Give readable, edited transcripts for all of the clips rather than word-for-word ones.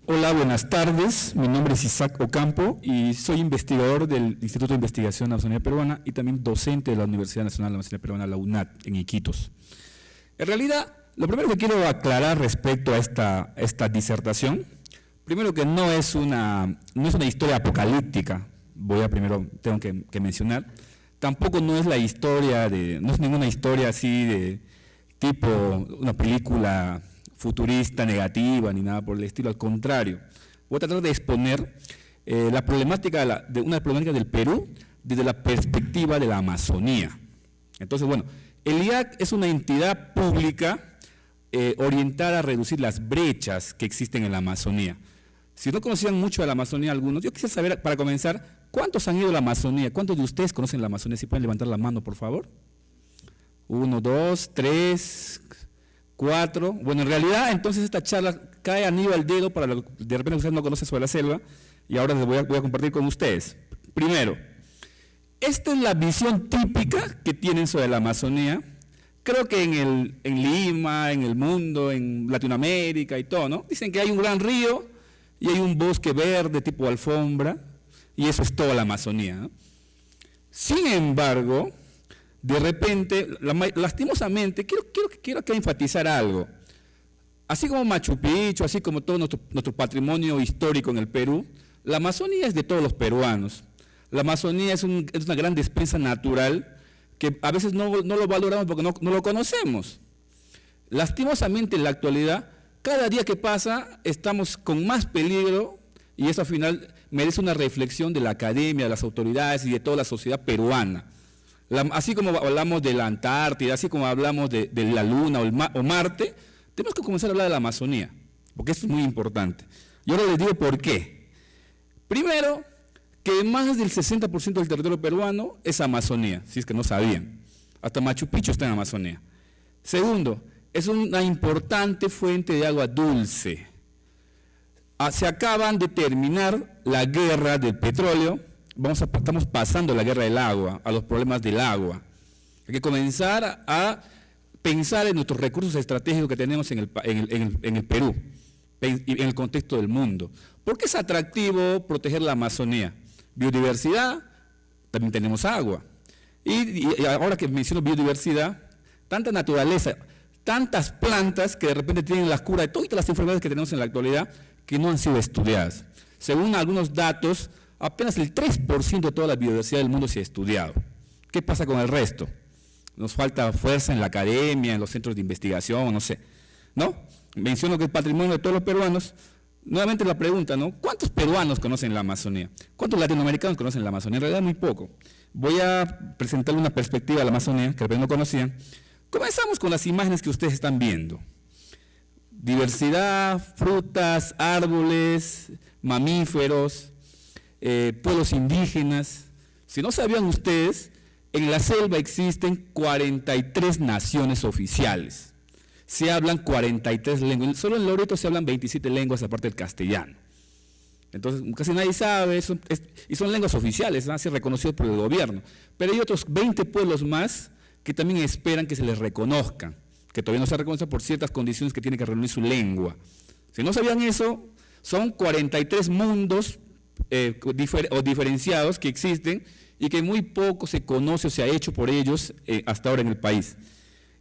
Hola, buenas tardes. Mi nombre es Isaac Ocampo y soy investigador del Instituto de Investigación de la Amazonía Peruana y también docente de la Universidad Nacional de la Amazonía Peruana, la UNAT, en Iquitos. En realidad, lo primero que quiero aclarar respecto a esta disertación, primero que no es una historia apocalíptica, tengo que mencionar, tampoco no es ninguna historia así de tipo una película futurista, negativa, ni nada por el estilo, al contrario. Voy a tratar de exponer una problemática del Perú desde la perspectiva de la Amazonía. Entonces, bueno, el IAC es una entidad pública orientada a reducir las brechas que existen en la Amazonía. Si no conocían mucho de la Amazonía algunos, yo quisiera saber, para comenzar, ¿cuántos han ido a la Amazonía? ¿Cuántos de ustedes conocen la Amazonía? Si pueden levantar la mano, por favor. 1, 2, 3, 4. Bueno, en realidad, entonces esta charla cae anillo al dedo para lo que de repente ustedes no conocen sobre la selva, y ahora les voy a compartir con ustedes. Primero, esta es la visión típica que tienen sobre la Amazonía. Creo que en Lima, en el mundo, en Latinoamérica y todo, ¿no? Dicen que hay un gran río y hay un bosque verde tipo alfombra, y eso es toda la Amazonía, ¿no? Sin embargo, de repente, lastimosamente, quiero enfatizar algo. Así como Machu Picchu, así como todo nuestro patrimonio histórico en el Perú, la Amazonía es de todos los peruanos. La Amazonía es una gran despensa natural que a veces no lo valoramos porque no lo conocemos. Lastimosamente, en la actualidad, cada día que pasa estamos con más peligro, y eso al final merece una reflexión de la academia, de las autoridades y de toda la sociedad peruana. Así como hablamos de la Antártida, así como hablamos de la Luna o Marte, tenemos que comenzar a hablar de la Amazonía, porque esto es muy importante. Y ahora les digo por qué. Primero, que más del 60% del territorio peruano es Amazonía, si es que no sabían. Hasta Machu Picchu está en Amazonía. Segundo, es una importante fuente de agua dulce. Se acaban de terminar la guerra del petróleo. Estamos pasando la guerra del agua, a los problemas del agua. Hay que comenzar a pensar en nuestros recursos estratégicos que tenemos en el Perú y en el contexto del mundo. ¿Por qué es atractivo proteger la Amazonía? Biodiversidad, también tenemos agua. Y ahora que menciono biodiversidad, tanta naturaleza, tantas plantas que de repente tienen la cura de todas las enfermedades que tenemos en la actualidad que no han sido estudiadas. Según algunos datos, apenas el 3% de toda la biodiversidad del mundo se ha estudiado. ¿Qué pasa con el resto? Nos falta fuerza en la academia, en los centros de investigación, no sé. ¿No? Menciono que es patrimonio de todos los peruanos. Nuevamente la pregunta, ¿no? ¿Cuántos peruanos conocen la Amazonía? ¿Cuántos latinoamericanos conocen la Amazonía? En realidad muy poco. Voy a presentarle una perspectiva de la Amazonía que de repente no conocían. Comenzamos con las imágenes que ustedes están viendo. Diversidad, frutas, árboles, mamíferos, pueblos indígenas. Si no sabían ustedes, en la selva existen 43 naciones oficiales. Se hablan 43 lenguas. Solo en Loreto se hablan 27 lenguas aparte del castellano. Entonces, casi nadie sabe, y son lenguas oficiales, así reconocidas por el gobierno. Pero hay otros 20 pueblos más que también esperan que se les reconozcan, que todavía no se reconocen por ciertas condiciones que tienen que reunir su lengua. Si no sabían eso, son 43 mundos diferenciados que existen y que muy poco se conoce o se ha hecho por ellos hasta ahora en el país.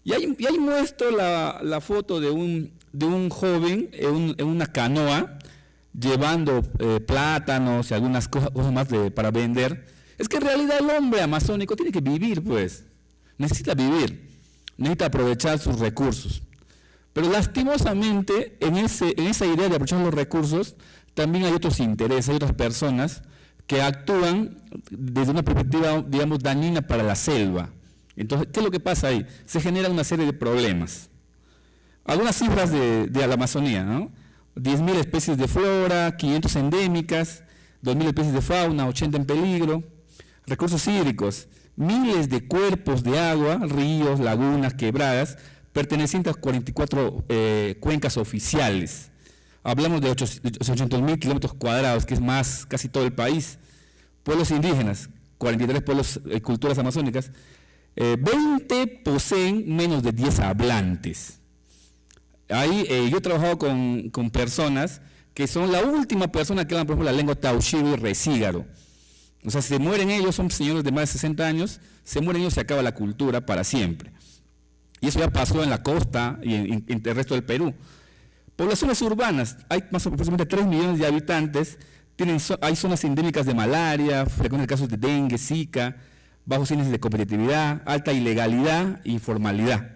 Y ahí muestro la foto de un joven en una canoa llevando plátanos y algunas cosas más para vender. Es que en realidad el hombre amazónico tiene que vivir, pues, necesita vivir, necesita aprovechar sus recursos. Pero lastimosamente en esa idea de aprovechar los recursos también hay otros intereses, hay otras personas que actúan desde una perspectiva, digamos, dañina para la selva. Entonces, ¿qué es lo que pasa ahí? Se genera una serie de problemas. Algunas cifras de la Amazonía, ¿no? 10.000 especies de flora, 500 endémicas, 2.000 especies de fauna, 80 en peligro. Recursos hídricos, miles de cuerpos de agua, ríos, lagunas, quebradas, pertenecientes a 44 cuencas oficiales. Hablamos de 800.000 kilómetros cuadrados, que es más, casi todo el país. Pueblos indígenas, 43 pueblos, culturas amazónicas, 20 poseen menos de 10 hablantes. Ahí yo he trabajado con personas que son la última persona que hablan, por ejemplo, la lengua taushigo y resígaro. O sea, se mueren ellos, son señores de más de 60 años, se mueren ellos, se acaba la cultura para siempre. Y eso ya pasó en la costa y en el resto del Perú. Poblaciones urbanas, hay más o menos aproximadamente 3 millones de habitantes, hay zonas endémicas de malaria, frecuentes casos de dengue, zika, bajos índices de competitividad, alta ilegalidad e informalidad.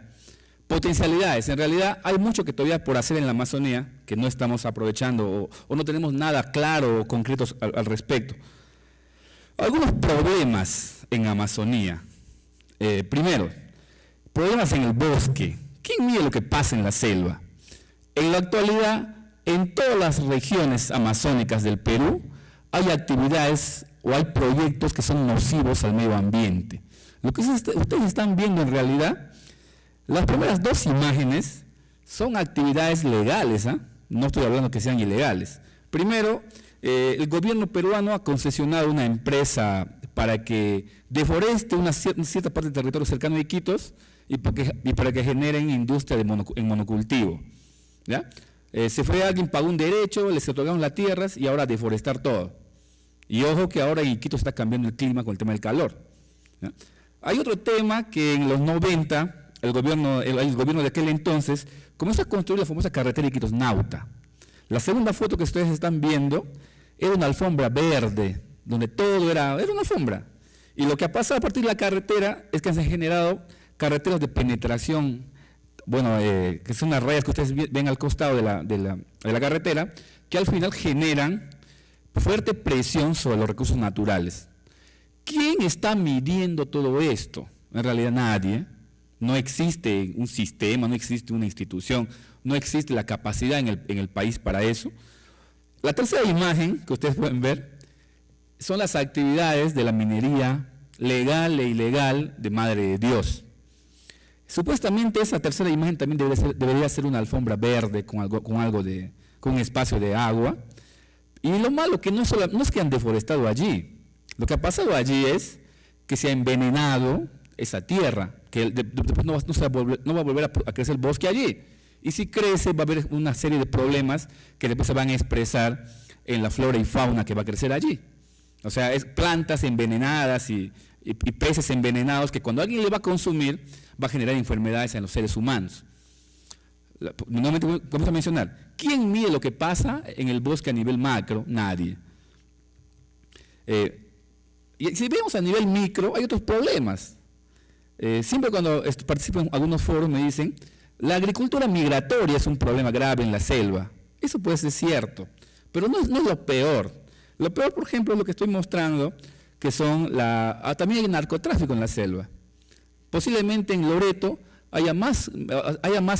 Potencialidades, en realidad hay mucho que todavía por hacer en la Amazonía que no estamos aprovechando o no tenemos nada claro o concreto al respecto. Algunos problemas en Amazonía. Primero, problemas en el bosque. ¿Quién mide lo que pasa en la selva? En la actualidad, en todas las regiones amazónicas del Perú hay actividades o hay proyectos que son nocivos al medio ambiente. Lo que ustedes están viendo en realidad, las primeras 2 imágenes son actividades legales, no estoy hablando que sean ilegales. Primero, el gobierno peruano ha concesionado una empresa para que deforeste una cierta parte del territorio cercano a Iquitos y para que generen industria en monocultivo. ¿Ya? Se fue alguien, pagó un derecho, les otorgaron las tierras y ahora deforestar todo. Y ojo que ahora en Iquitos está cambiando el clima con el tema del calor. ¿Ya? Hay otro tema que en los 90 el gobierno de aquel entonces comenzó a construir la famosa carretera Iquitos-Nauta. La segunda foto que ustedes están viendo era una alfombra verde, donde todo era una alfombra. Y lo que ha pasado a partir de la carretera es que se han generado carreteras de penetración, que son las rayas que ustedes ven al costado de la carretera, que al final generan fuerte presión sobre los recursos naturales. ¿Quién está midiendo todo esto? En realidad nadie. No existe un sistema, no existe una institución, no existe la capacidad en el país para eso. La tercera imagen que ustedes pueden ver son las actividades de la minería legal e ilegal de Madre de Dios. Supuestamente esa tercera imagen también debería ser una alfombra verde con un espacio de agua. Y lo malo que no es que han deforestado allí. Lo que ha pasado allí es que se ha envenenado esa tierra, que después no va a volver a crecer el bosque allí. Y si crece va a haber una serie de problemas que después se van a expresar en la flora y fauna que va a crecer allí. O sea, es plantas envenenadas y peces envenenados que cuando alguien le va a consumir va a generar enfermedades en los seres humanos. Nuevamente vamos a mencionar, ¿quién mide lo que pasa en el bosque a nivel macro? Nadie. Y si vemos a nivel micro, hay otros problemas. Siempre cuando participo en algunos foros me dicen, la agricultura migratoria es un problema grave en la selva. Eso puede ser cierto, pero no es lo peor. Lo peor, por ejemplo, es lo que estoy mostrando, que son también hay narcotráfico en la selva. Posiblemente en Loreto haya más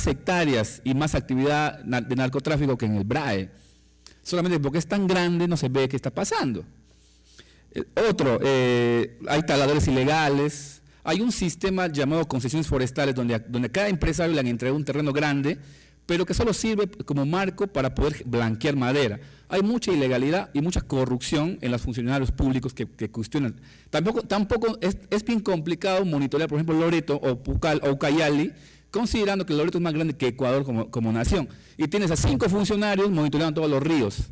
hectáreas y más actividad de narcotráfico que en el BRAE. Solamente porque es tan grande no se ve qué está pasando. Hay taladores ilegales. Hay un sistema llamado concesiones forestales donde cada empresario le han entregado un terreno grande, pero que solo sirve como marco para poder blanquear madera. Hay mucha ilegalidad y mucha corrupción en los funcionarios públicos que cuestionan. Tampoco es bien complicado monitorear, por ejemplo, Loreto o Ucayali, considerando que Loreto es más grande que Ecuador como nación. Y tienes a 5 funcionarios monitoreando todos los ríos.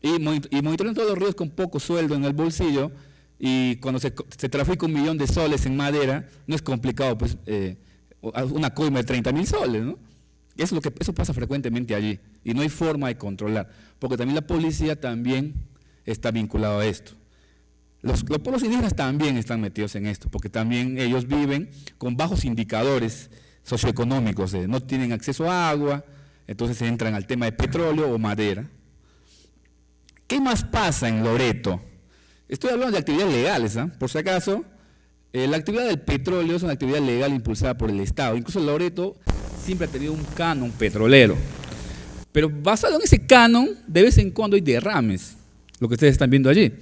Y monitoreando todos los ríos con poco sueldo en el bolsillo. Y cuando se trafica 1 millón de soles en madera, no es complicado, pues, una coima de 30.000 soles, ¿no? Eso pasa frecuentemente allí y no hay forma de controlar, porque también la policía también está vinculado a esto. Los pueblos indígenas también están metidos en esto, porque también ellos viven con bajos indicadores socioeconómicos, no tienen acceso a agua, entonces entran al tema de petróleo o madera. ¿Qué más pasa en Loreto? Estoy hablando de actividades legales, por si acaso. La actividad del petróleo es una actividad legal impulsada por el Estado. Incluso Loreto siempre ha tenido un canon petrolero. Pero basado en ese canon, de vez en cuando hay derrames, lo que ustedes están viendo allí.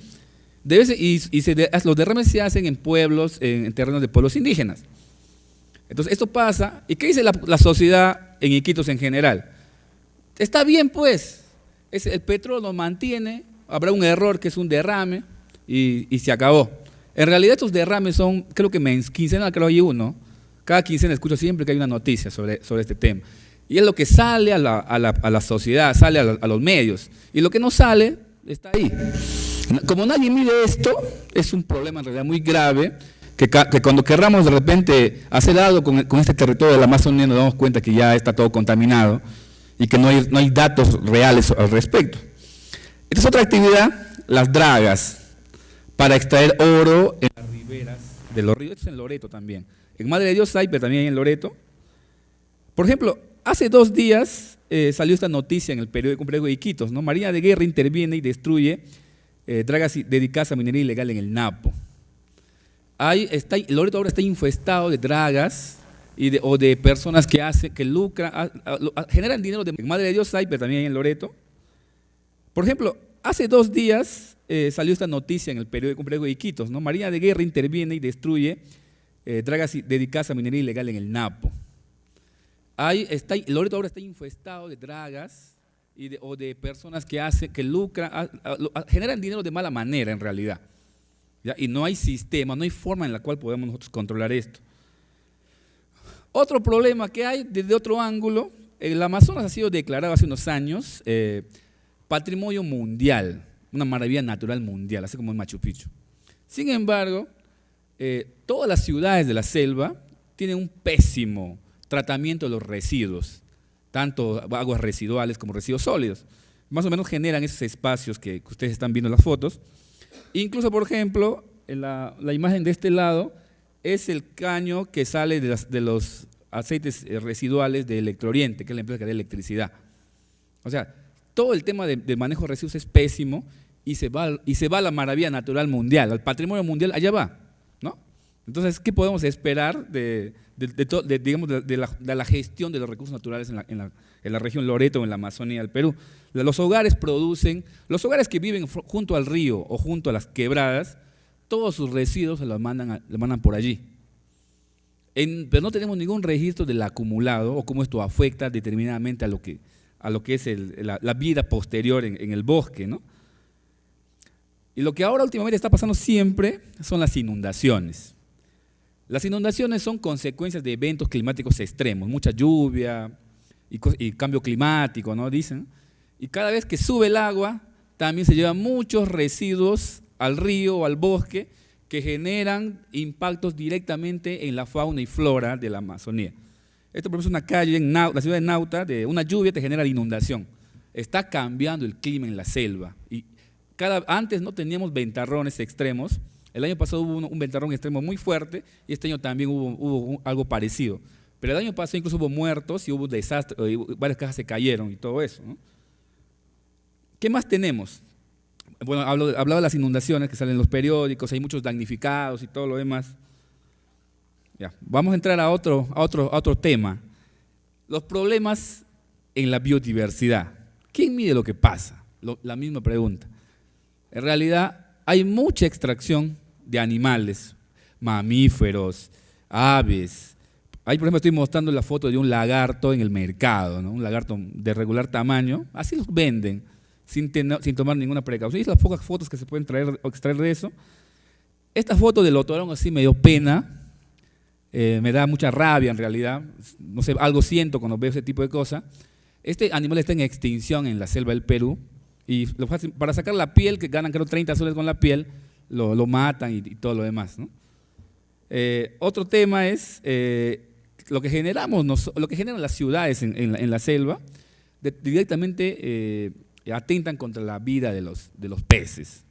Los derrames se hacen en pueblos, en terrenos de pueblos indígenas. Entonces esto pasa, ¿y qué dice la sociedad en Iquitos en general? Está bien pues, el petróleo lo mantiene, habrá un error que es un derrame y se acabó. En realidad estos derrames son, creo que quincenal, creo hay uno. Cada quincena escucho siempre que hay una noticia sobre este tema. Y es lo que sale a la sociedad, sale a los medios. Y lo que no sale está ahí. Como nadie mide esto, es un problema en realidad muy grave, que cuando querramos de repente hacer algo con este territorio de la Amazonía nos damos cuenta que ya está todo contaminado y que no hay datos reales al respecto. Esta es otra actividad, las dragas, para extraer oro en las riberas de los ríos. Esto es en Loreto también. En Madre de Dios hay, pero también hay en Loreto. Por ejemplo, hace 2 días salió esta noticia en el periódico de Iquitos, ¿no? Marina de Guerra interviene y destruye dragas dedicadas a minería ilegal en el Napo. Loreto ahora está infestado de dragas o de personas que lucran, generan dinero. En Madre de Dios hay, pero también hay en Loreto. Por ejemplo, hace 2 días salió esta noticia en el periódico de Iquitos, ¿no? Marina de Guerra interviene y destruye dragas dedicadas a minería ilegal en el Napo. Loreto ahora está infestado de dragas o de personas que lucran, generan dinero de mala manera en realidad. ¿Ya? Y no hay sistema, no hay forma en la cual podemos nosotros controlar esto. Otro problema que hay desde otro ángulo, el Amazonas ha sido declarado hace unos años patrimonio mundial, una maravilla natural mundial, así como en Machu Picchu. Sin embargo, todas las ciudades de la selva tienen un pésimo tratamiento de los residuos, tanto aguas residuales como residuos sólidos. Más o menos generan esos espacios que ustedes están viendo en las fotos. Incluso, por ejemplo, en la imagen de este lado es el caño que sale de los aceites residuales de Electrooriente, que es la empresa que da electricidad. O sea, todo el tema del manejo de residuos es pésimo y se va a la maravilla natural mundial, al patrimonio mundial, allá va, ¿no? Entonces, ¿qué podemos esperar de la gestión de los recursos naturales en la región Loreto o en la Amazonía del Perú? Los hogares que viven junto al río o junto a las quebradas, todos sus residuos se los mandan por allí. Pero no tenemos ningún registro del acumulado o cómo esto afecta determinadamente a lo que es la vida posterior en el bosque, ¿no? Y lo que ahora últimamente está pasando siempre son las inundaciones. Las inundaciones son consecuencias de eventos climáticos extremos, mucha lluvia y cambio climático, ¿no? Dicen. Y cada vez que sube el agua, también se llevan muchos residuos al río o al bosque que generan impactos directamente en la fauna y flora de la Amazonía. Esto, por ejemplo, es una calle en la ciudad de Nauta, de una lluvia te genera la inundación. Está cambiando el clima en la selva. Y antes no teníamos ventarrones extremos. El año pasado hubo un ventarrón extremo muy fuerte y este año también hubo algo parecido. Pero el año pasado incluso hubo muertos y hubo desastres, varias casas se cayeron y todo eso, ¿no? ¿Qué más tenemos? Bueno, hablaba de las inundaciones que salen en los periódicos, hay muchos damnificados y todo lo demás. Ya, vamos a entrar a otro tema. Los problemas en la biodiversidad. ¿Quién mide lo que pasa? La misma pregunta. En realidad hay mucha extracción de animales, mamíferos, aves. Ahí, por ejemplo, estoy mostrando la foto de un lagarto en el mercado, ¿no? Un lagarto de regular tamaño. Así los venden, sin tomar ninguna precaución. Y las pocas fotos que se pueden traer o extraer de eso. Esta foto del otorón así me dio pena. Me da mucha rabia en realidad, no sé, algo siento cuando veo ese tipo de cosas. Este animal está en extinción en la selva del Perú y para sacar la piel, que ganan creo 30 soles con la piel, lo matan y todo lo demás, ¿no? Otro tema es lo que generan las ciudades en la selva, directamente atentan contra la vida de los peces.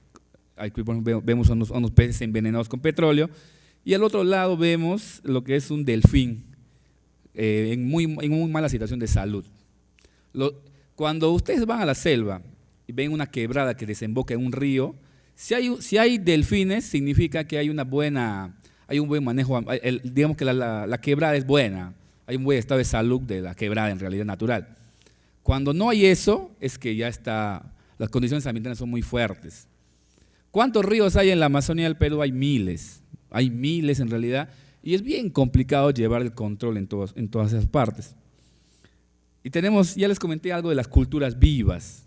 Aquí vemos a unos peces envenenados con petróleo. Y al otro lado vemos lo que es un delfín en muy mala situación de salud. Cuando ustedes van a la selva y ven una quebrada que desemboca en un río, si hay delfines, significa que hay un buen manejo, digamos que la quebrada es buena, hay un buen estado de salud de la quebrada en realidad natural. Cuando no hay eso, es que las condiciones ambientales son muy fuertes. ¿Cuántos ríos hay en la Amazonía del Perú? Hay miles en realidad, y es bien complicado llevar el control en todas esas partes. Y ya les comenté algo de las culturas vivas.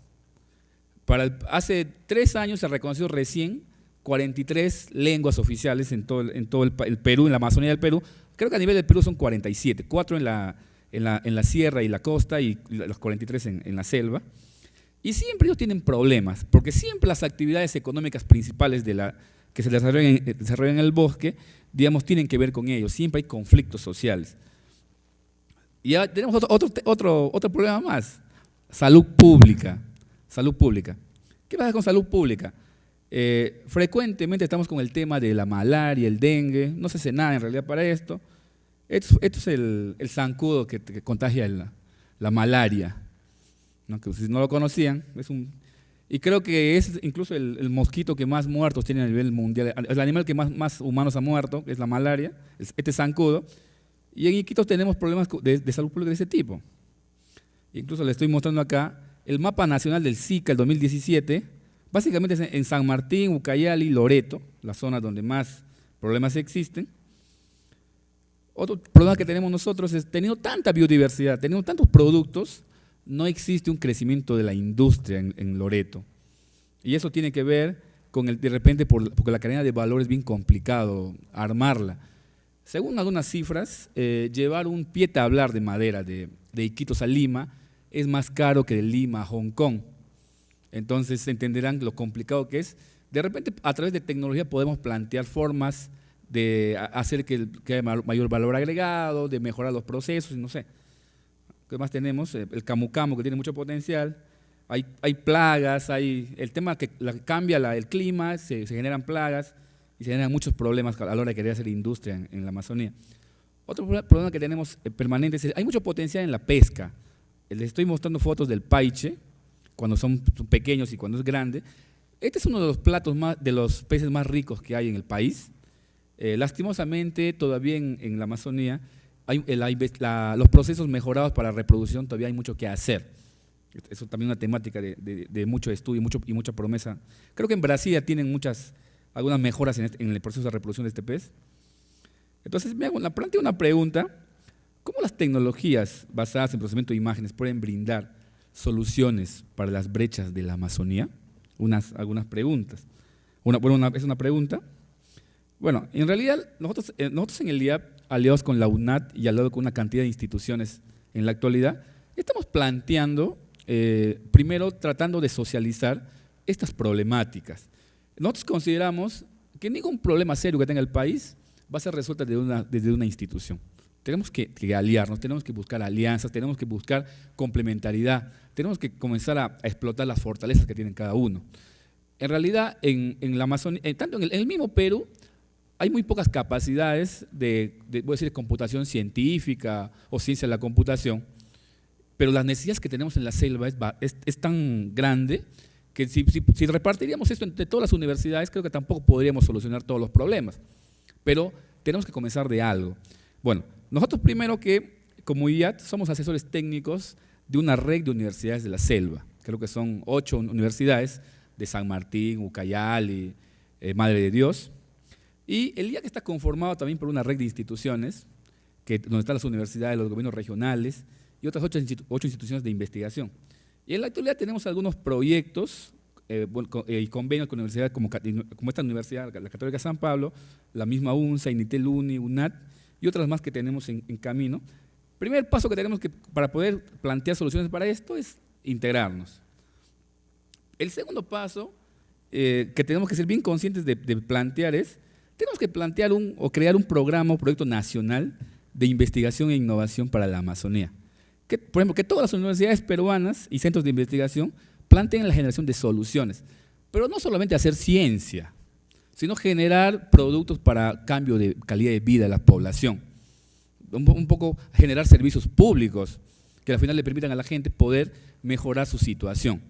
Hace 3 años se reconoció recién 43 lenguas oficiales en todo el Perú, en la Amazonía del Perú. Creo que a nivel del Perú son 47, 4 en en la sierra y la costa y los 43 en la selva. Y siempre ellos tienen problemas, porque siempre las actividades económicas principales que se desarrollan en el bosque, digamos, tienen que ver con ellos. Siempre hay conflictos sociales. Y ya tenemos otro problema más, salud pública. Salud pública. ¿Qué pasa con salud pública? Frecuentemente estamos con el tema de la malaria, el dengue, no se hace nada en realidad para esto. Esto es el zancudo que contagia la malaria, ¿no? Que si no lo conocían, y creo que es incluso el mosquito que más muertos tiene a nivel mundial, el animal que más humanos ha muerto, es la malaria, este zancudo. Y en Iquitos tenemos problemas de salud pública de ese tipo. Incluso le estoy mostrando acá el mapa nacional del Zika, el 2017, básicamente es en San Martín, Ucayali, Loreto, las zonas donde más problemas existen. Otro problema que tenemos nosotros es, teniendo tanta biodiversidad, teniendo tantos productos, no existe un crecimiento de la industria en Loreto. Y eso tiene que ver con de repente porque la cadena de valor es bien complicado armarla. Según algunas cifras, llevar un pie tablar de madera de Iquitos a Lima es más caro que de Lima a Hong Kong. Entonces entenderán lo complicado que es. De repente, a través de tecnología podemos plantear formas de hacer que haya mayor valor agregado, de mejorar los procesos, no sé. ¿Qué más tenemos? El camu camu, que tiene mucho potencial. Hay plagas, el tema que cambia el clima, se generan plagas y se generan muchos problemas a la hora de querer hacer industria en la Amazonía. Otro problema que tenemos permanente es hay mucho potencial en la pesca. Les estoy mostrando fotos del paiche, cuando son pequeños y cuando es grande. Este es uno de los de los peces más ricos que hay en el país. Lastimosamente, todavía en la Amazonía, los procesos mejorados para la reproducción todavía hay mucho que hacer. Eso también es una temática de mucho estudio y mucha promesa. Creo que en Brasil ya tienen algunas mejoras en el proceso de reproducción de este pez. Entonces, planteo una pregunta: ¿cómo las tecnologías basadas en procesamiento de imágenes pueden brindar soluciones para las brechas de la Amazonía? Algunas preguntas. Es una pregunta. Bueno, en realidad, nosotros en el IAP, aliados con la UNAT y aliados con una cantidad de instituciones en la actualidad, estamos planteando, primero tratando de socializar estas problemáticas. Nosotros consideramos que ningún problema serio que tenga el país va a ser resuelto desde una institución. Tenemos que aliarnos, tenemos que buscar alianzas, tenemos que buscar complementariedad, tenemos que comenzar a explotar las fortalezas que tienen cada uno. En realidad, en la Amazonía, tanto en el mismo Perú, hay muy pocas capacidades voy a decir, computación científica o ciencia de la computación, pero las necesidades que tenemos en la selva es tan grande que si repartiríamos esto entre todas las universidades, creo que tampoco podríamos solucionar todos los problemas, pero tenemos que comenzar de algo. Bueno, nosotros primero como IAT somos asesores técnicos de una red de universidades de la selva, creo que son 8 universidades de San Martín, Ucayali, Madre de Dios, y el IAC está conformado también por una red de instituciones, donde están las universidades, los gobiernos regionales y otras 8 instituciones de investigación. Y en la actualidad tenemos algunos proyectos y convenios con universidades como esta universidad, la Católica San Pablo, la misma UNSA, INITEL, UNI, UNAT y otras más que tenemos en camino. Primer paso que tenemos para poder plantear soluciones para esto es integrarnos. El segundo paso que tenemos que ser bien conscientes de plantear tenemos que plantear o crear un programa o proyecto nacional de investigación e innovación para la Amazonía. Por ejemplo, que todas las universidades peruanas y centros de investigación planteen la generación de soluciones, pero no solamente hacer ciencia, sino generar productos para cambio de calidad de vida de la población. Un poco generar servicios públicos que al final le permitan a la gente poder mejorar su situación.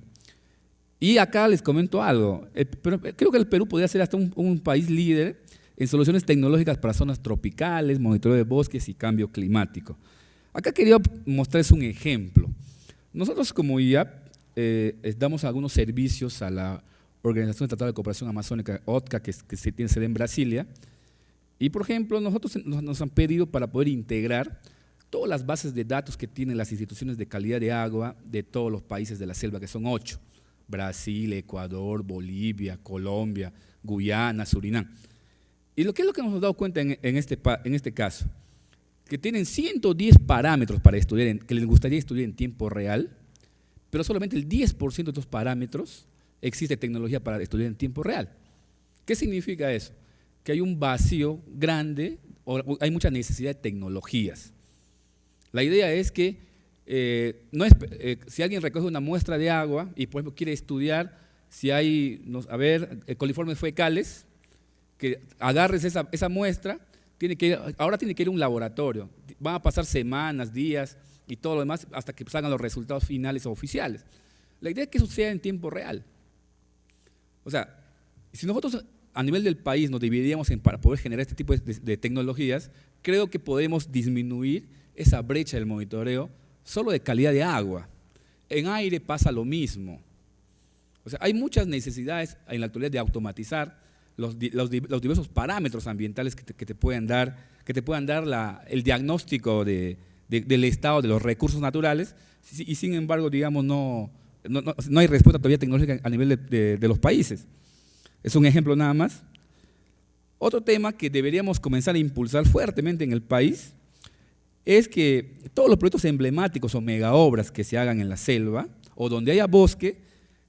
Y acá les comento algo, creo que el Perú podría ser hasta un país líder en soluciones tecnológicas para zonas tropicales, monitoreo de bosques y cambio climático. Acá quería mostrarles un ejemplo. Nosotros como IAP damos algunos servicios a la Organización de Tratado de Cooperación Amazónica, OTCA, que tiene sede en Brasilia, y por ejemplo, nosotros nos han pedido para poder integrar todas las bases de datos que tienen las instituciones de calidad de agua de todos los países de la selva, que son 8, Brasil, Ecuador, Bolivia, Colombia, Guyana, Surinam. ¿Y qué es lo que nos hemos dado cuenta en este caso? que tienen 110 parámetros para estudiar, que les gustaría estudiar en tiempo real, pero solamente el 10% de estos parámetros existe tecnología para estudiar en tiempo real. ¿Qué significa eso? Que hay un vacío grande, o hay mucha necesidad de tecnologías. La idea es que si alguien recoge una muestra de agua y, por ejemplo, quiere estudiar si hay, coliformes fecales, que agarres esa muestra, ahora tiene que ir a un laboratorio. Van a pasar semanas, días y todo lo demás hasta que salgan los resultados finales o oficiales. La idea es que eso sea en tiempo real. O sea, si nosotros a nivel del país nos dividíamos para poder generar este tipo de tecnologías, creo que podemos disminuir esa brecha del monitoreo solo de calidad de agua. En aire pasa lo mismo. O sea, hay muchas necesidades en la actualidad de automatizar los diversos parámetros ambientales que te puedan dar el diagnóstico del estado de los recursos naturales, y sin embargo, digamos, no hay respuesta todavía tecnológica a nivel de los países. Es un ejemplo nada más. Otro tema que deberíamos comenzar a impulsar fuertemente en el país es que todos los proyectos emblemáticos o megaobras que se hagan en la selva o donde haya bosque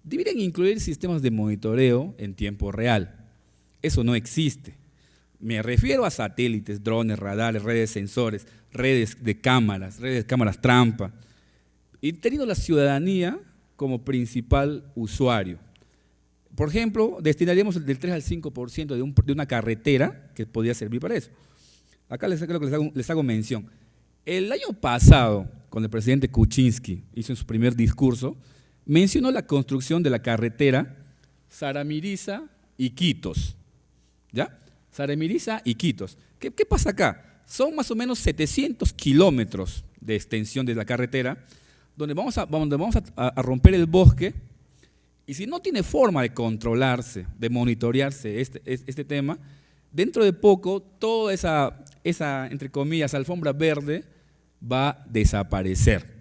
deberían incluir sistemas de monitoreo en tiempo real. Eso no existe. Me refiero a satélites, drones, radares, redes de sensores, redes de cámaras trampa, y teniendo la ciudadanía como principal usuario. Por ejemplo, destinaríamos del 3 al 5% de una carretera que podría servir para eso. Acá les hago mención. El año pasado, cuando el presidente Kuczynski hizo en su primer discurso, mencionó la construcción de la carretera Saramiriza-Iquitos. ¿Ya? Saramiriza-Iquitos. ¿Qué pasa acá? Son más o menos 700 kilómetros de extensión de la carretera, donde vamos a romper el bosque, y si no tiene forma de controlarse, de monitorearse este tema, dentro de poco toda esa, entre comillas, alfombra verde va a desaparecer.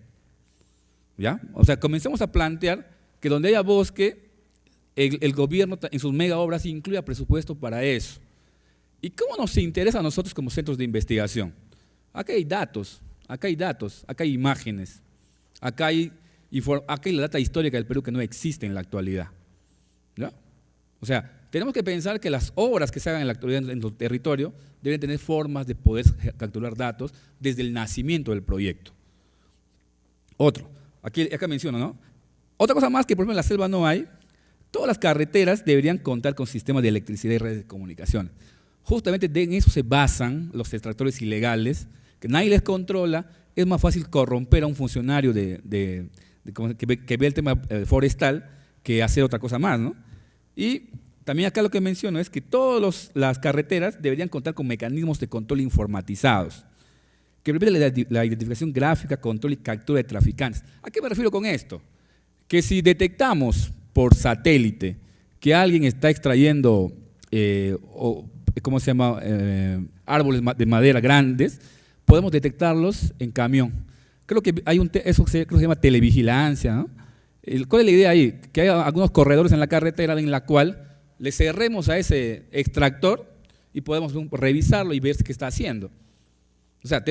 ¿Ya? O sea, comencemos a plantear que donde haya bosque, el gobierno en sus mega obras incluya presupuesto para eso. ¿Y cómo nos interesa a nosotros como centros de investigación? Acá hay datos, acá hay imágenes, acá hay la data histórica del Perú que no existe en la actualidad. ¿Ya? O sea, tenemos que pensar que las obras que se hagan en la actualidad en nuestro territorio deben tener formas de poder capturar datos desde el nacimiento del proyecto. Acá menciono, ¿no? Otra cosa más que por ejemplo en la selva no hay, todas las carreteras deberían contar con sistemas de electricidad y redes de comunicación. Justamente en eso se basan los extractores ilegales, que nadie les controla, es más fácil corromper a un funcionario que ve el tema forestal que hacer otra cosa más, ¿no? Y también acá lo que menciono es que todas las carreteras deberían contar con mecanismos de control informatizados, que permiten la identificación gráfica, control y captura de traficantes. ¿A qué me refiero con esto? Que si detectamos por satélite que alguien está extrayendo, árboles de madera grandes, podemos detectarlos en camión. Creo que hay eso creo que se llama televigilancia, ¿no? ¿Cuál es la idea ahí? Que hay algunos corredores en la carretera en la cual le cerremos a ese extractor y podemos revisarlo y ver qué está haciendo. O sea,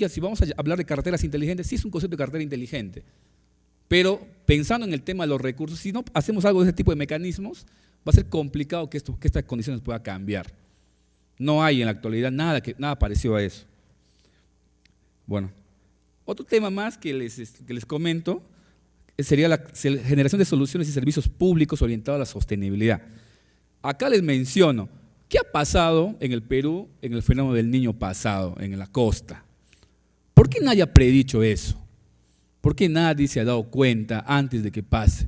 si vamos a hablar de carreteras inteligentes, sí es un concepto de carretera inteligente, pero pensando en el tema de los recursos, si no hacemos algo de ese tipo de mecanismos, va a ser complicado que estas condiciones puedan cambiar. No hay en la actualidad nada parecido a eso. Bueno, otro tema más que les comento sería la generación de soluciones y servicios públicos orientados a la sostenibilidad. Acá les menciono, ¿qué ha pasado en el Perú en el fenómeno del Niño pasado, en la costa? ¿Por qué nadie ha predicho eso? ¿Por qué nadie se ha dado cuenta antes de que pase?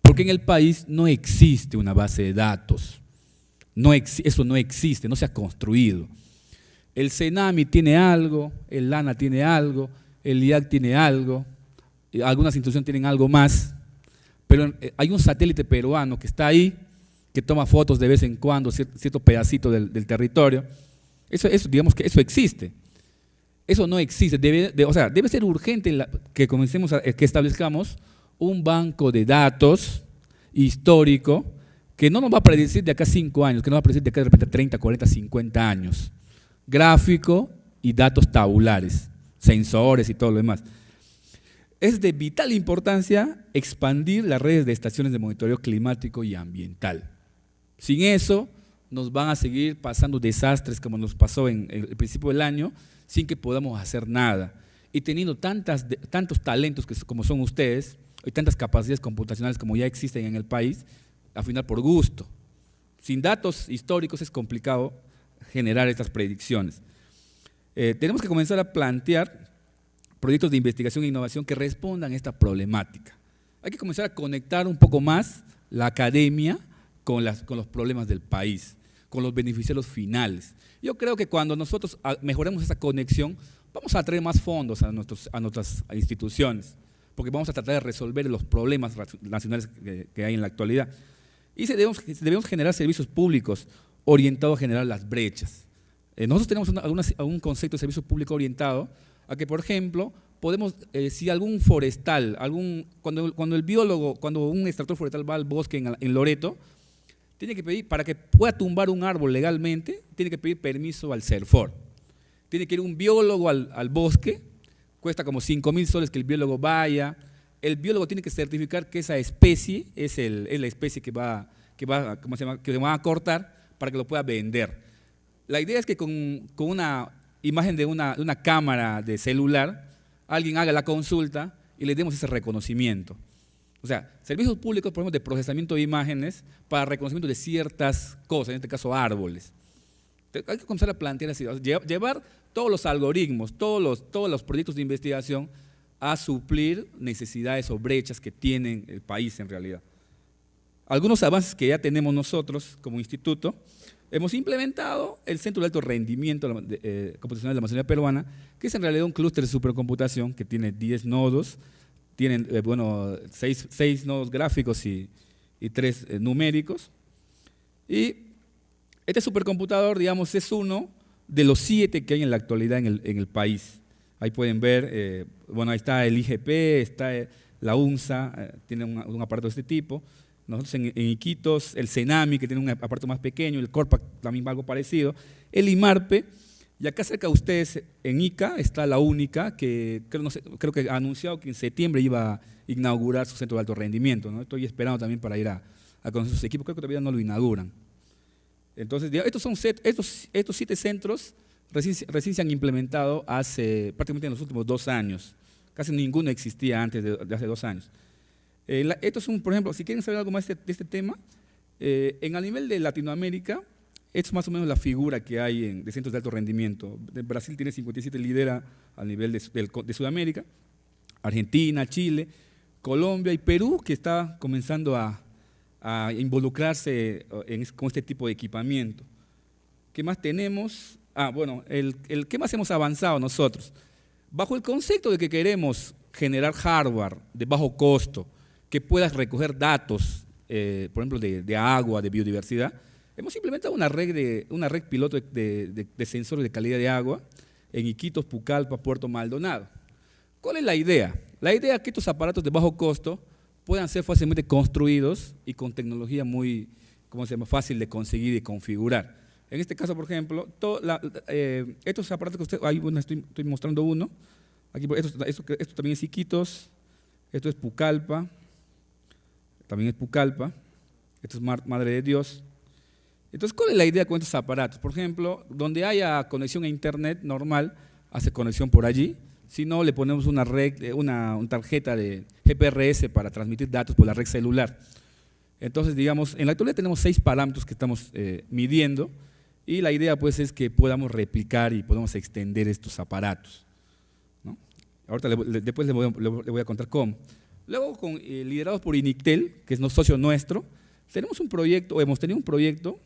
Porque en el país no existe una base de datos. Eso no existe, no se ha construido. El CENAMI tiene algo, el LANA tiene algo, el IAC tiene algo, algunas instituciones tienen algo más, pero hay un satélite peruano que está ahí, que toma fotos de vez en cuando, cierto pedacito del territorio. Digamos que eso existe. Eso no existe. Debe ser urgente que que establezcamos un banco de datos histórico que no nos va a predecir de acá a 5 años, que nos va a predecir de acá de repente 30, 40, 50 años. Gráfico, y datos tabulares, sensores y todo lo demás. Es de vital importancia expandir las redes de estaciones de monitoreo climático y ambiental. Sin eso, nos van a seguir pasando desastres como nos pasó en el principio del año, sin que podamos hacer nada. Y teniendo tantos talentos como son ustedes, y tantas capacidades computacionales como ya existen en el país, al final por gusto. Sin datos históricos es complicado generar estas predicciones. Tenemos que comenzar a plantear proyectos de investigación e innovación que respondan a esta problemática. Hay que comenzar a conectar un poco más la academia con los problemas del país, con los beneficiarios finales. Yo creo que cuando nosotros mejoremos esa conexión, vamos a atraer más fondos a nuestras instituciones, porque vamos a tratar de resolver los problemas nacionales que hay en la actualidad. Y debemos generar servicios públicos orientados a generar las brechas. Nosotros tenemos un concepto de servicio público orientado a que, por ejemplo, podemos, si algún forestal, cuando el biólogo, cuando un extractor forestal va al bosque en Loreto, tiene que pedir, para que pueda tumbar un árbol legalmente, tiene que pedir permiso al CERFOR. Tiene que ir un biólogo al bosque, cuesta como 5.000 soles que el biólogo vaya. El biólogo tiene que certificar que esa especie es la especie que va a cortar para que lo pueda vender. La idea es que con una imagen de una cámara de celular, alguien haga la consulta y le demos ese reconocimiento. O sea, servicios públicos, por ejemplo, de procesamiento de imágenes para reconocimiento de ciertas cosas, en este caso árboles. Hay que comenzar a plantear así, llevar todos los algoritmos, todos los proyectos de investigación a suplir necesidades o brechas que tiene el país en realidad. Algunos avances que ya tenemos nosotros como instituto, hemos implementado el Centro de Alto Rendimiento Computacional de la Amazonía Peruana, que es en realidad un clúster de supercomputación que tiene 10 nodos, tienen 6 nodos gráficos y 3 numéricos. Y este supercomputador, digamos, es uno de los 7 que hay en la actualidad en el país. Ahí pueden ver, ahí está el IGP, está la UNSA, tiene un aparato de este tipo. Nosotros en Iquitos, el CENAMI, que tiene un aparato más pequeño, el CORPAC también algo parecido, el IMARPE, y acá cerca de ustedes en Ica está la única, que creo que ha anunciado que en septiembre iba a inaugurar su centro de alto rendimiento, ¿no? Estoy esperando también para ir a conocer sus equipos, creo que todavía no lo inauguran. Entonces, estos 7 centros recién se han implementado prácticamente en los últimos 2 años. Casi ninguno existía antes de hace 2 años. Por ejemplo, si quieren saber algo más de este tema, a nivel de Latinoamérica, esto es más o menos la figura que hay de centros de alto rendimiento. Brasil tiene 57, lidera a nivel de Sudamérica, Argentina, Chile, Colombia y Perú, que está comenzando a involucrarse con este tipo de equipamiento. ¿Qué más tenemos? ¿Qué más hemos avanzado nosotros? Bajo el concepto de que queremos generar hardware de bajo costo, que pueda recoger datos, por ejemplo, de agua, de biodiversidad, hemos implementado una red piloto de sensores de calidad de agua en Iquitos, Pucallpa, Puerto Maldonado. ¿Cuál es la idea? La idea es que estos aparatos de bajo costo puedan ser fácilmente construidos y con tecnología muy fácil de conseguir y configurar. En este caso, por ejemplo, estos aparatos que usted, ahí estoy mostrando uno, aquí, esto también es Iquitos, esto es Pucallpa, también es Pucallpa, esto es Madre de Dios. Entonces, ¿cuál es la idea con estos aparatos? Por ejemplo, donde haya conexión a internet normal, hace conexión por allí. Si no, le ponemos una tarjeta de GPRS para transmitir datos por la red celular. Entonces, digamos, en la actualidad tenemos 6 parámetros que estamos midiendo y la idea pues es que podamos replicar y podamos extender estos aparatos, ¿no? Ahorita después le voy a contar cómo. Luego, liderados por INICTEL, que es socio nuestro, hemos tenido un proyecto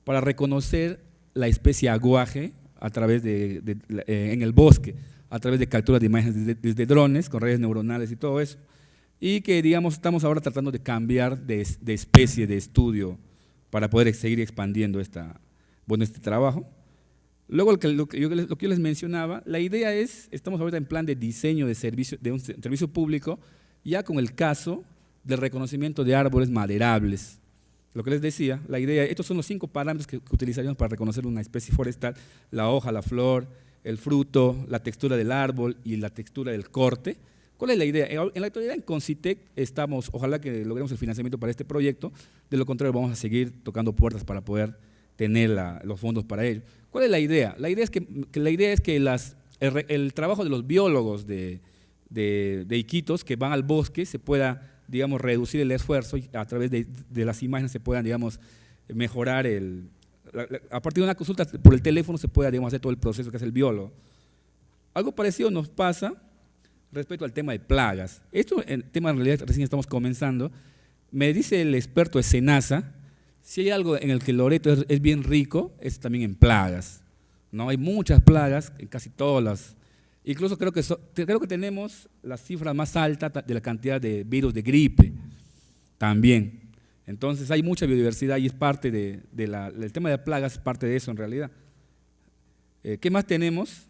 para reconocer la especie aguaje a través en el bosque, a través de capturas de imágenes desde drones, con redes neuronales y todo eso, y que, digamos, estamos ahora tratando de cambiar de especie de estudio para poder seguir expandiendo este trabajo. Luego, lo que yo les mencionaba, la idea estamos ahorita en plan de diseño de un servicio público, ya con el caso del reconocimiento de árboles maderables. Lo que les decía, la idea, estos son los 5 parámetros que utilizaríamos para reconocer una especie forestal: la hoja, la flor, el fruto, la textura del árbol y la textura del corte. ¿Cuál es la idea? En la actualidad en Concitec estamos, ojalá que logremos el financiamiento para este proyecto, de lo contrario vamos a seguir tocando puertas para poder tener los fondos para ello. ¿Cuál es la idea? La idea es que el trabajo de los biólogos de Iquitos que van al bosque se pueda, digamos, reducir el esfuerzo y a través de las imágenes se puedan, digamos, mejorar a partir de una consulta por el teléfono se pueda, digamos, hacer todo el proceso que hace el biólogo. Algo parecido nos pasa respecto al tema de plagas. Esto, el tema en realidad recién estamos comenzando. Me dice el experto de SENASA, si hay algo en el que Loreto es bien rico, es también en plagas, ¿no? Hay muchas plagas, en casi todas las. Incluso creo que tenemos la cifra más alta de la cantidad de virus de gripe también. Entonces hay mucha biodiversidad y es parte el tema de plagas es parte de eso en realidad. ¿Qué más tenemos?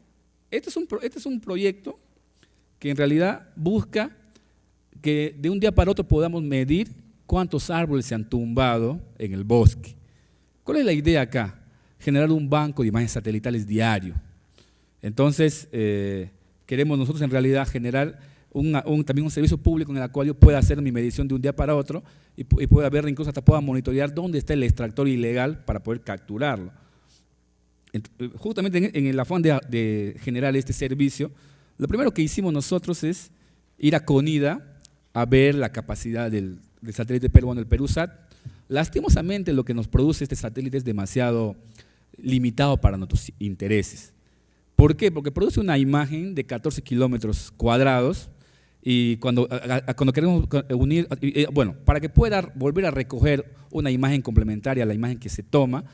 Este es un proyecto que en realidad busca que de un día para otro podamos medir cuántos árboles se han tumbado en el bosque. ¿Cuál es la idea acá? Generar un banco de imágenes satelitales diario. Entonces, queremos nosotros en realidad generar también un servicio público en el cual yo pueda hacer mi medición de un día para otro y pueda ver, incluso hasta pueda monitorear dónde está el extractor ilegal para poder capturarlo. Justamente en el afán de generar este servicio, lo primero que hicimos nosotros es ir a CONIDA a ver la capacidad del satélite peruano, el PeruSat. Lastimosamente lo que nos produce este satélite es demasiado limitado para nuestros intereses. ¿Por qué? Porque produce una imagen de 14 kilómetros cuadrados y cuando queremos unir, bueno, para que pueda volver a recoger una imagen complementaria a la imagen que se toma,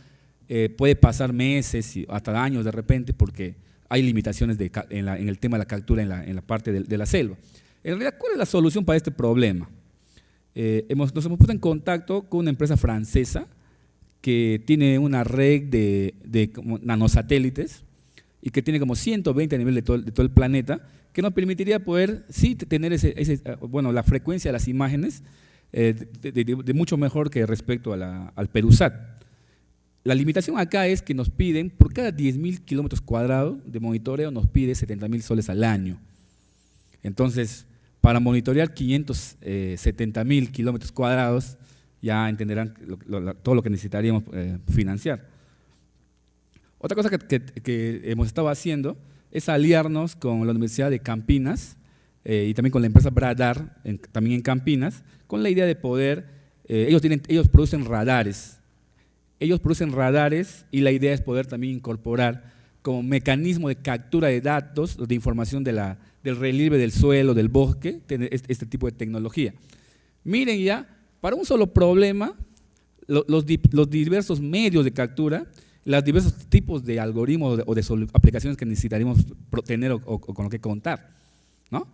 puede pasar meses y hasta años de repente porque hay limitaciones en el tema de la captura en la parte de la selva. En realidad, ¿cuál es la solución para este problema? Nos hemos puesto en contacto con una empresa francesa que tiene una red de nanosatélites y que tiene como 120 a nivel de todo el planeta, que nos permitiría poder sí tener la frecuencia de las imágenes de mucho mejor que respecto al PeruSat. La limitación acá es que nos piden, por cada 10.000 kilómetros cuadrados de monitoreo, nos pide 70.000 soles al año. Entonces, para monitorear 570.000 kilómetros cuadrados, ya entenderán todo lo que necesitaríamos financiar. Otra cosa que hemos estado haciendo es aliarnos con la Universidad de Campinas y también con la empresa Bradar, también en Campinas, con la idea de poder, ellos producen radares. Ellos producen radares y la idea es poder también incorporar como mecanismo de captura de datos, de información del relieve del suelo, del bosque, tener este tipo de tecnología. Miren ya, para un solo problema, los diversos medios de captura, los diversos tipos de algoritmos o de aplicaciones que necesitaríamos tener o con lo que contar, ¿no?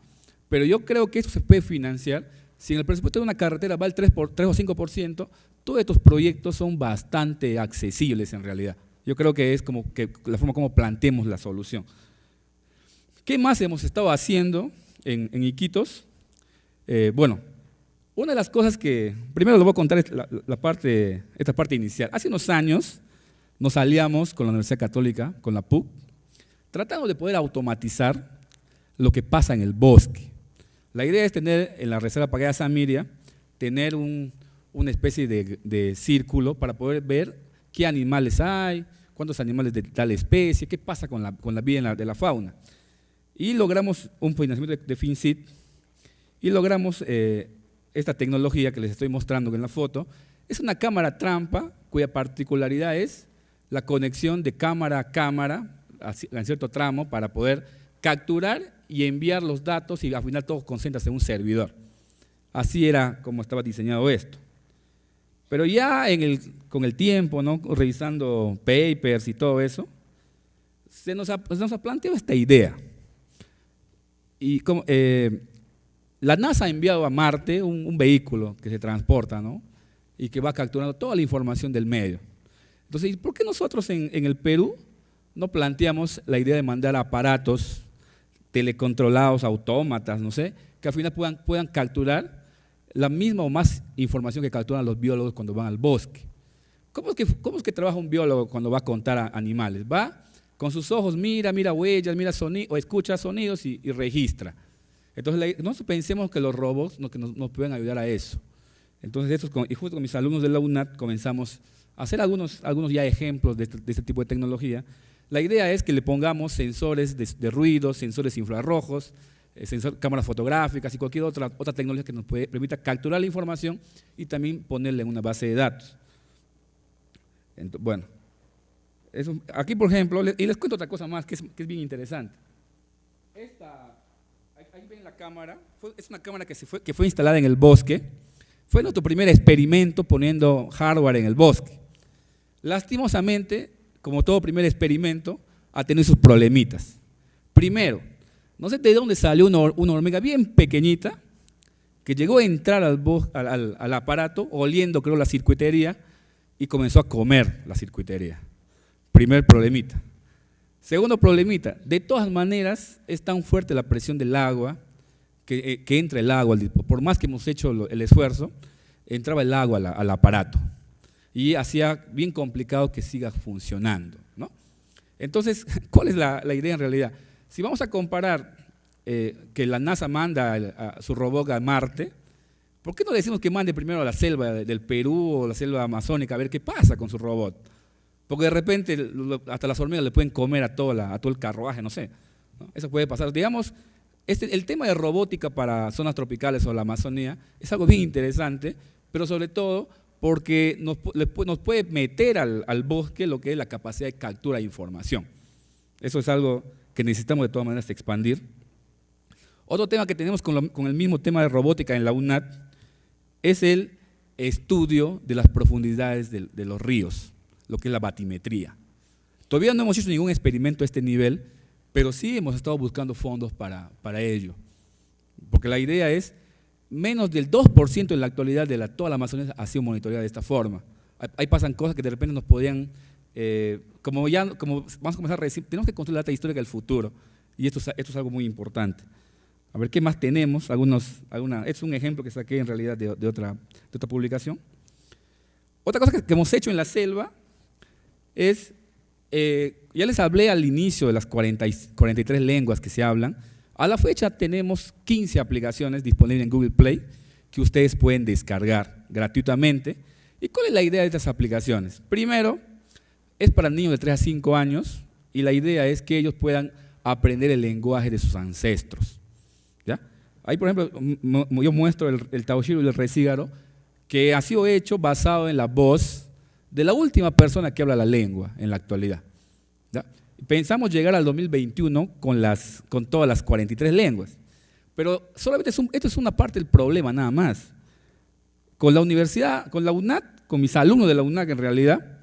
Pero yo creo que eso se puede financiar. Si en el presupuesto de una carretera va el 3 o 5%, todos estos proyectos son bastante accesibles en realidad. Yo creo que es como que la forma como planteemos la solución. ¿Qué más hemos estado haciendo en Iquitos? Bueno, una de las cosas que, primero les voy a contar esta parte inicial. Hace unos años nos aliamos con la Universidad Católica, con la PUC, tratando de poder automatizar lo que pasa en el bosque. La idea es tener en la Reserva Pagaya Samiria, tener una especie de círculo para poder ver qué animales hay, cuántos animales de tal especie, qué pasa con la vida de la fauna. Y logramos un financiamiento de FinCit y logramos esta tecnología que les estoy mostrando en la foto. Es una cámara trampa cuya particularidad es la conexión de cámara a cámara en cierto tramo para poder capturar y enviar los datos y al final todo concentra en un servidor. Así era como estaba diseñado esto. Pero ya con el tiempo, ¿no? Revisando papers y todo eso, se nos ha planteado esta idea. Y la NASA ha enviado a Marte un vehículo que se transporta, ¿no? Y que va capturando toda la información del medio. Entonces, ¿por qué nosotros en el Perú no planteamos la idea de mandar aparatos telecontrolados, autómatas, no sé, que al final puedan capturar la misma o más información que capturan los biólogos cuando van al bosque? ¿Cómo es que trabaja un biólogo cuando va a contar a animales? Va, Con sus ojos mira huellas, mira sonidos, o escucha sonidos y registra. Entonces, nosotros pensemos que los robots nos pueden ayudar a eso. Entonces, y justo con mis alumnos de la UNAT comenzamos a hacer algunos ya ejemplos de este tipo de tecnología. La idea es que le pongamos sensores de ruido, sensores infrarrojos, cámaras fotográficas y cualquier otra tecnología que nos permita capturar la información y también ponerla en una base de datos. Entonces, bueno, aquí por ejemplo, y les cuento otra cosa más que es bien interesante. Ahí ven la cámara, es una cámara que fue instalada en el bosque. Fue nuestro primer experimento poniendo hardware en el bosque. Lastimosamente, como todo primer experimento, ha tenido sus problemitas. Primero, no sé de dónde salió una hormiga bien pequeñita que llegó a entrar al aparato, oliendo creo la circuitería, y comenzó a comer la circuitería. Primer problemita. Segundo problemita, de todas maneras es tan fuerte la presión del agua que entra el agua, por más que hemos hecho el esfuerzo, entraba el agua al aparato y hacía bien complicado que siga funcionando, ¿no? Entonces, ¿cuál es la idea en realidad? Si vamos a comparar que la NASA manda a su robot a Marte, ¿por qué no decimos que mande primero a la selva del Perú o la selva amazónica a ver qué pasa con su robot? Porque de repente hasta las hormigas le pueden comer a todo el carruaje, no sé, ¿no? Eso puede pasar. Digamos, el tema de robótica para zonas tropicales o la Amazonía es algo bien interesante, pero sobre todo porque nos puede meter al bosque lo que es la capacidad de captura de información. Eso es algo que necesitamos de todas maneras expandir. Otro tema que tenemos con el mismo tema de robótica en la UNAT es el estudio de las profundidades de los ríos, lo que es la batimetría. Todavía no hemos hecho ningún experimento a este nivel, pero sí hemos estado buscando fondos para ello. Porque la idea es, menos del 2% en la actualidad de toda la Amazonía ha sido monitoreada de esta forma. Ahí pasan cosas que de repente nos podían, como vamos a comenzar a decir, tenemos que construir la data histórica del futuro, y esto es algo muy importante. A ver, ¿qué más tenemos? Este es un ejemplo que saqué en realidad de otra publicación. Otra cosa que hemos hecho en la selva es, ya les hablé al inicio de las 43 lenguas que se hablan. A la fecha tenemos 15 aplicaciones disponibles en Google Play que ustedes pueden descargar gratuitamente. ¿Y cuál es la idea de estas aplicaciones? Primero, es para niños de 3 a 5 años y la idea es que ellos puedan aprender el lenguaje de sus ancestros. ¿Ya? Ahí, por ejemplo, yo muestro el Taoshiro y el Recígaro, que ha sido hecho basado en la voz de la última persona que habla la lengua en la actualidad. ¿Ya? Pensamos llegar al 2021 con todas las 43 lenguas, pero solamente esto es una parte del problema nada más. Con la universidad, con la UNAT, con mis alumnos de la UNAT en realidad,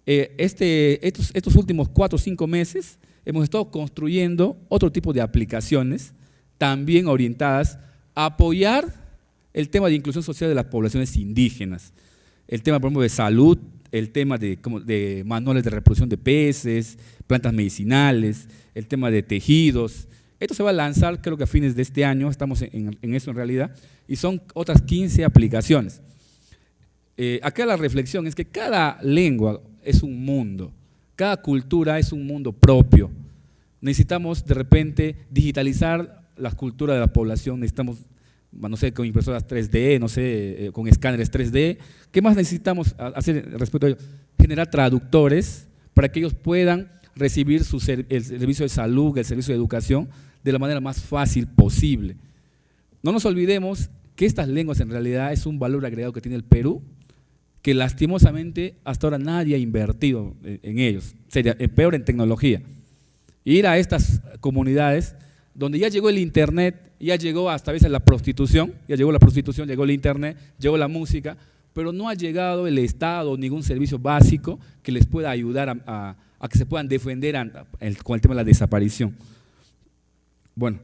estos últimos 4 o 5 meses hemos estado construyendo otro tipo de aplicaciones también orientadas a apoyar el tema de inclusión social de las poblaciones indígenas, el tema, por ejemplo, de salud, el tema de manuales de reproducción de peces, plantas medicinales, el tema de tejidos. Esto se va a lanzar creo que a fines de este año, estamos en eso en realidad, y son otras 15 aplicaciones. Acá la reflexión es que cada lengua es un mundo, cada cultura es un mundo propio. Necesitamos de repente digitalizar las culturas de la población, necesitamos, no sé, con impresoras 3D, no sé, con escáneres 3D. ¿Qué más necesitamos hacer respecto a ello? Generar traductores para que ellos puedan recibir el servicio de salud, el servicio de educación de la manera más fácil posible. No nos olvidemos que estas lenguas en realidad es un valor agregado que tiene el Perú, que lastimosamente hasta ahora nadie ha invertido en ellos, sería peor en tecnología. Ir a estas comunidades donde ya llegó el internet, ya llegó hasta a veces la prostitución, llegó el internet, llegó la música, pero no ha llegado el Estado o ningún servicio básico que les pueda ayudar a que se puedan defender con el tema de la desaparición. Bueno,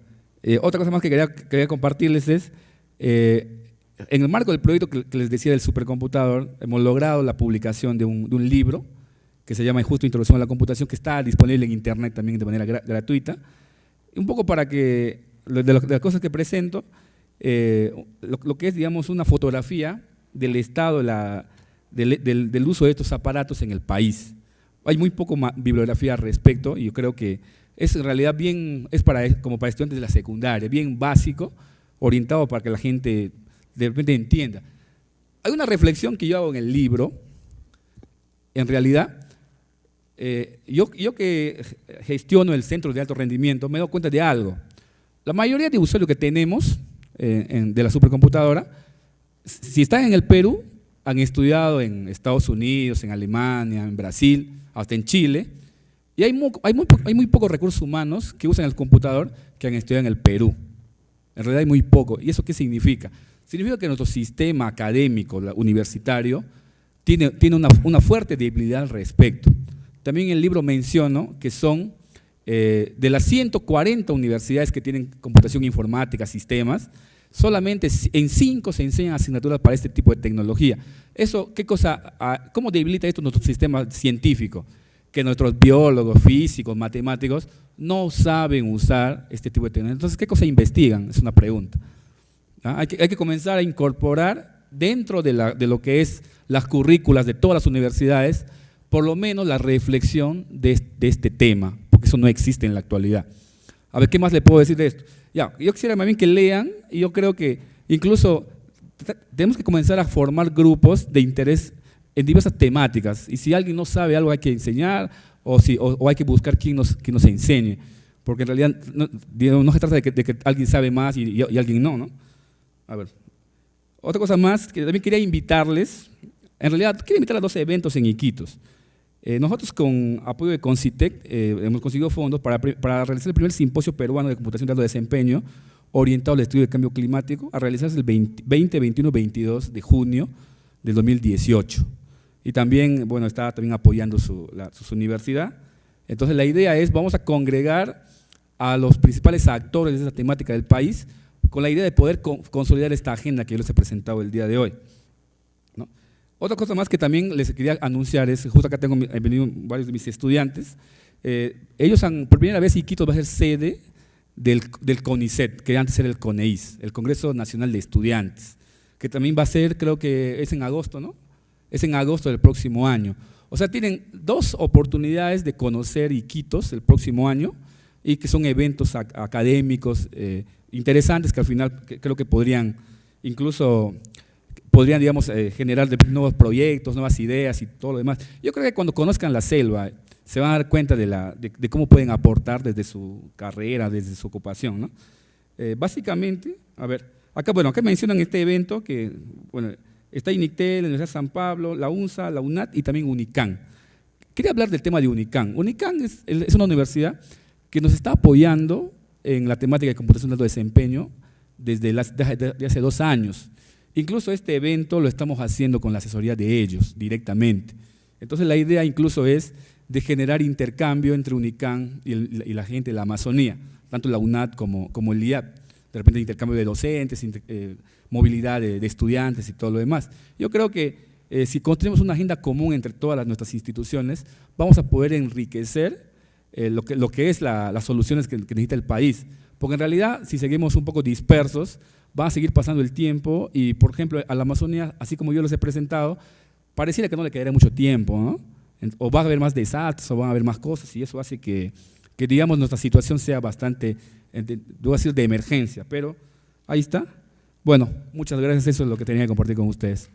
otra cosa más que quería compartirles es, en el marco del proyecto que les decía del supercomputador, hemos logrado la publicación de un libro que se llama Justo Introducción a la Computación, que está disponible en internet también de manera gratuita. Un poco para que, de las cosas que presento, lo que es, digamos, una fotografía del estado del uso de estos aparatos en el país. hay muy poco bibliografía al respecto y yo creo que es en realidad como para estudiantes de la secundaria, bien básico, orientado para que la gente de repente entienda. Hay una reflexión que yo hago en el libro, en realidad, yo que gestiono el centro de alto rendimiento, me doy cuenta de algo. La mayoría de usuarios que tenemos de la supercomputadora, si están en el Perú, han estudiado en Estados Unidos, en Alemania, en Brasil, hasta en Chile, y hay muy pocos recursos humanos que usan el computador que han estudiado en el Perú. En realidad hay muy poco. ¿Y eso qué significa? Significa que nuestro sistema académico universitario tiene una fuerte debilidad al respecto. También en el libro menciono que son de las 140 universidades que tienen computación informática, sistemas, solamente en 5 se enseñan asignaturas para este tipo de tecnología. Eso, ¿cómo debilita esto nuestro sistema científico? Que nuestros biólogos, físicos, matemáticos no saben usar este tipo de tecnología. Entonces, ¿qué cosa investigan? Es una pregunta. Hay que comenzar a incorporar dentro de lo que es las currículas de todas las universidades, por lo menos la reflexión de este tema, porque eso no existe en la actualidad. A ver, ¿qué más le puedo decir de esto? Ya, yo quisiera más bien que lean, y yo creo que incluso tenemos que comenzar a formar grupos de interés en diversas temáticas, y si alguien no sabe algo hay que enseñar, o hay que buscar quien nos enseñe, porque en realidad no se trata de que alguien sabe más y alguien no, ¿no? A ver, otra cosa más que también quería invitarles, en realidad quiero invitar a 2 eventos en Iquitos. Nosotros con apoyo de Concitec hemos conseguido fondos para realizar el primer simposio peruano de computación de alto desempeño orientado al estudio del cambio climático, a realizarse el 20, 21, 22 de junio del 2018. Y también, bueno, está también apoyando su universidad. Entonces la idea es, vamos a congregar a los principales actores de esa temática del país con la idea de poder consolidar esta agenda que yo les he presentado el día de hoy, ¿no? Otra cosa más que también les quería anunciar es, justo acá han venido varios de mis estudiantes, ellos por primera vez Iquitos va a ser sede del CONICET, que antes era el CONEIS, el Congreso Nacional de Estudiantes, que también va a ser, creo que es en agosto, ¿no? Es en agosto del próximo año. O sea, tienen 2 oportunidades de conocer Iquitos el próximo año, y que son eventos académicos interesantes que al final creo que podrían, digamos, generar nuevos proyectos, nuevas ideas y todo lo demás. Yo creo que cuando conozcan la selva se van a dar cuenta de cómo pueden aportar desde su carrera, desde su ocupación, ¿no? Básicamente, a ver, acá mencionan este evento que, bueno, está INICTEL, la Universidad de San Pablo, la UNSA, la UNAT y también UNICAN. Quería hablar del tema de UNICAN. UNICAN es una universidad que nos está apoyando en la temática de computación de alto desempeño desde hace 2 años. Incluso este evento lo estamos haciendo con la asesoría de ellos directamente. Entonces la idea incluso es de generar intercambio entre UNICAN y la gente de la Amazonía, tanto la UNAT como el IAP, de repente intercambio de docentes, movilidad de estudiantes y todo lo demás. Yo creo que si construimos una agenda común entre todas nuestras instituciones, vamos a poder enriquecer lo que es las soluciones que necesita el país. Porque en realidad, si seguimos un poco dispersos, va a seguir pasando el tiempo y, por ejemplo, a la Amazonía, así como yo les he presentado, pareciera que no le quedaría mucho tiempo, ¿no? O va a haber más desastres, o van a haber más cosas, y eso hace que digamos, nuestra situación sea bastante, debo decir, de emergencia. Pero ahí está. Bueno, muchas gracias, eso es lo que tenía que compartir con ustedes.